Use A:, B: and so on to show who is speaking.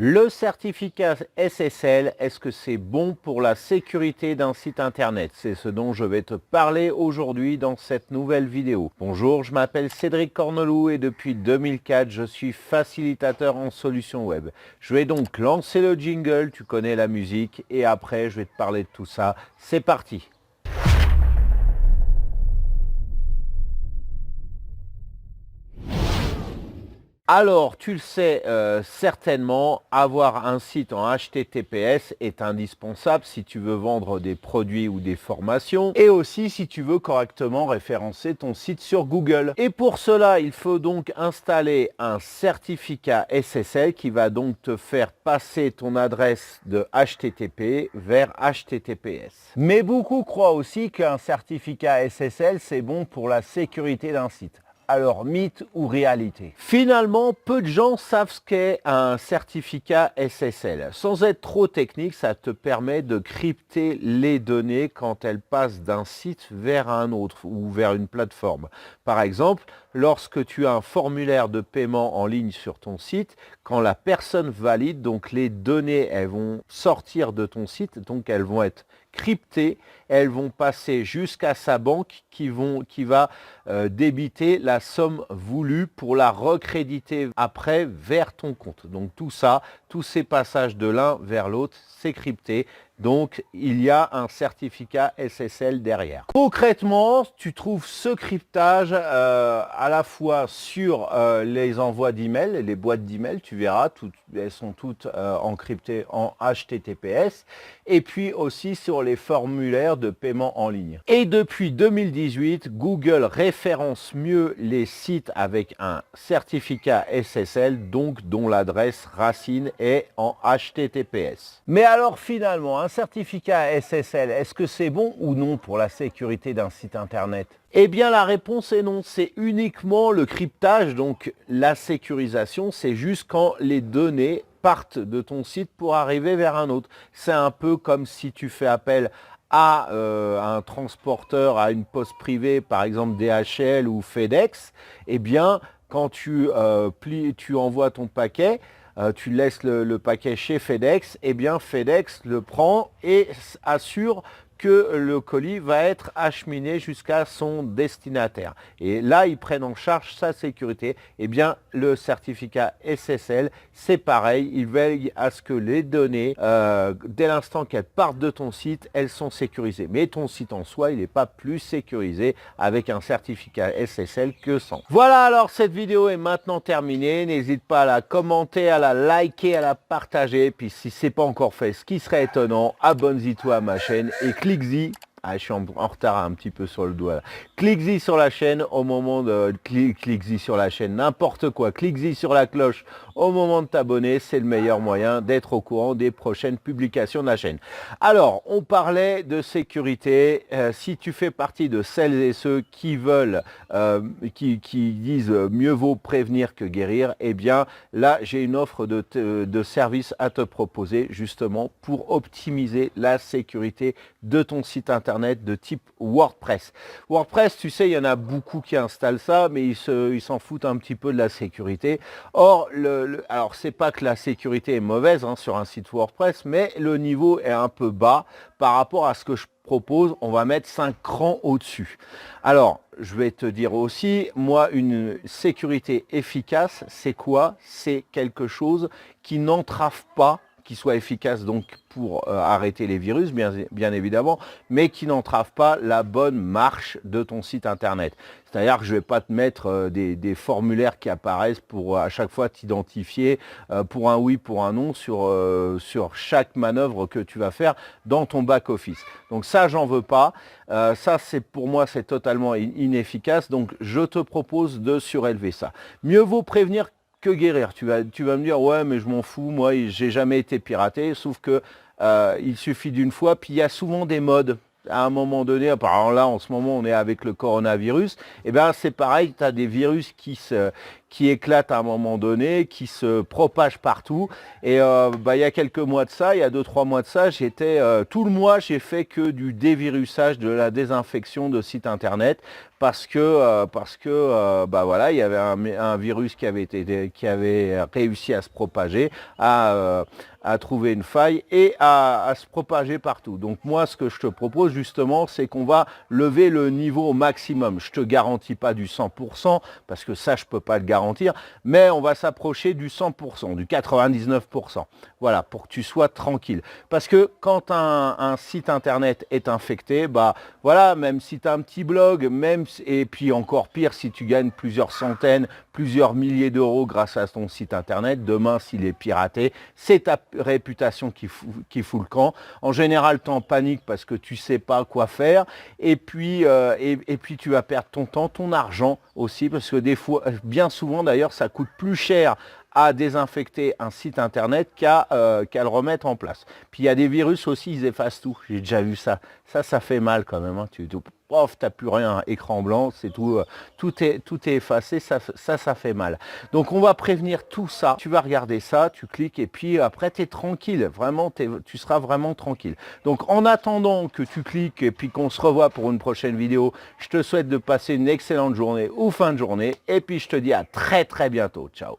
A: Le certificat SSL, est-ce que c'est bon pour la sécurité d'un site internet? C'est ce dont je vais te parler aujourd'hui dans cette nouvelle vidéo. Bonjour, je m'appelle Cédric Corneloup et depuis 2004, je suis facilitateur en solutions web. Je vais donc lancer le jingle, tu connais la musique, et après je vais te parler de tout ça. C'est parti! Alors, tu le sais certainement, avoir un site en HTTPS est indispensable si tu veux vendre des produits ou des formations et aussi si tu veux correctement référencer ton site sur Google. Et pour cela, il faut donc installer un certificat SSL qui va donc te faire passer ton adresse de HTTP vers HTTPS. Mais beaucoup croient aussi qu'un certificat SSL, c'est bon pour la sécurité d'un site. Alors, mythe ou réalité? Finalement, peu de gens savent ce qu'est un certificat SSL. Sans être trop technique, ça te permet de crypter les données quand elles passent d'un site vers un autre ou vers une plateforme. Par exemple, lorsque tu as un formulaire de paiement en ligne sur ton site, quand la personne valide, donc les données, elles vont sortir de ton site, donc elles vont être cryptées, elles vont passer jusqu'à sa banque qui va débiter la somme voulue pour la recréditer après vers ton compte. Donc tout ça, tous ces passages de l'un vers l'autre, c'est crypté. Donc, il y a un certificat SSL derrière. Concrètement, tu trouves ce cryptage à la fois sur les envois d'email, les boîtes d'email, tu verras, elles sont toutes encryptées en HTTPS, et puis aussi sur les formulaires de paiement en ligne. Et depuis 2018, Google référence mieux les sites avec un certificat SSL, donc dont l'adresse racine est en HTTPS. Mais alors finalement, un certificat SSL, est-ce que c'est bon ou non pour la sécurité d'un site internet? Eh bien la réponse est non, c'est uniquement le cryptage, donc la sécurisation, c'est juste quand les données partent de ton site pour arriver vers un autre. C'est un peu comme si tu fais appel à un transporteur, à une poste privée, par exemple DHL ou FedEx, eh bien quand tu envoies ton paquet, tu laisses le paquet chez FedEx, et bien FedEx le prend et assure que le colis va être acheminé jusqu'à son destinataire. Et là, ils prennent en charge sa sécurité. Et bien, le certificat SSL, c'est pareil. Il veille à ce que les données, dès l'instant qu'elles partent de ton site, elles sont sécurisées. Mais ton site en soi, il n'est pas plus sécurisé avec un certificat SSL que sans. Voilà, alors cette vidéo est maintenant terminée. N'hésite pas à la commenter, à la liker, à la partager. Puis si ce n'est pas encore fait, ce qui serait étonnant, abonne-toi à ma chaîne et clique-y. Ah, je suis en retard un petit peu sur le doigt. Clique-y sur la chaîne au moment de... Clique-y sur la chaîne, n'importe quoi. Clique-y sur la cloche au moment de t'abonner. C'est le meilleur moyen d'être au courant des prochaines publications de la chaîne. Alors, on parlait de sécurité. Si tu fais partie de celles et ceux qui veulent, qui disent mieux vaut prévenir que guérir, eh bien, là, j'ai une offre de service à te proposer justement pour optimiser la sécurité de ton site internet de type WordPress. WordPress, tu sais, il y en a beaucoup qui installent ça, mais ils s'en foutent un petit peu de la sécurité. Or, alors, c'est pas que la sécurité est mauvaise sur un site WordPress, mais le niveau est un peu bas par rapport à ce que je propose. On va mettre 5 crans au-dessus. Alors, je vais te dire aussi, moi, une sécurité efficace, c'est quoi? C'est quelque chose qui n'entrave pas, qui soit efficace donc pour arrêter les virus, bien évidemment, mais qui n'entrave pas la bonne marche de ton site internet. C'est-à-dire que je ne vais pas te mettre des formulaires qui apparaissent pour à chaque fois t'identifier pour un oui, pour un non sur chaque manœuvre que tu vas faire dans ton back-office. Donc ça, j'en veux pas. Ça, pour moi, c'est totalement inefficace. Donc, je te propose de surélever ça. Mieux vaut prévenir que guérir. Tu vas me dire, ouais, mais je m'en fous, moi, j'ai jamais été piraté, sauf que il suffit d'une fois, puis il y a souvent des modes. À un moment donné, apparemment là, en ce moment, on est avec le coronavirus, et bien c'est pareil, tu as des virus qui qui éclate à un moment donné, qui se propage partout. Et il y a quelques mois de ça, il y a 2-3 mois de ça, tout le mois, j'ai fait que du dévirusage, de la désinfection de sites internet parce que voilà, il y avait un virus qui avait réussi à se propager, à trouver une faille et à se propager partout. Donc moi, ce que je te propose justement, c'est qu'on va lever le niveau au maximum. Je te garantis pas du 100% parce que ça, je peux pas le garantir, mais on va s'approcher du 100%, du 99%. Voilà, pour que tu sois tranquille. Parce que quand un site internet est infecté, voilà, même si tu as un petit blog, et puis encore pire, si tu gagnes plusieurs centaines, plusieurs milliers d'euros grâce à ton site internet, demain, s'il est piraté, c'est ta réputation qui fout le camp. En général, tu en paniques parce que tu sais pas quoi faire. Et puis tu vas perdre ton temps, ton argent aussi, parce que des fois, bien souvent d'ailleurs, ça coûte plus cher à désinfecter un site internet qu'à le remettre en place. Puis il y a des virus aussi, ils effacent tout. J'ai déjà vu ça. Ça fait mal quand même. Hein. T'as plus rien, écran blanc, c'est tout, tout est effacé, ça fait mal. Donc on va prévenir tout ça. Tu vas regarder ça, tu cliques et puis après tu es tranquille. Vraiment, tu seras vraiment tranquille. Donc en attendant que tu cliques et puis qu'on se revoit pour une prochaine vidéo, je te souhaite de passer une excellente journée ou fin de journée. Et puis je te dis à très bientôt. Ciao.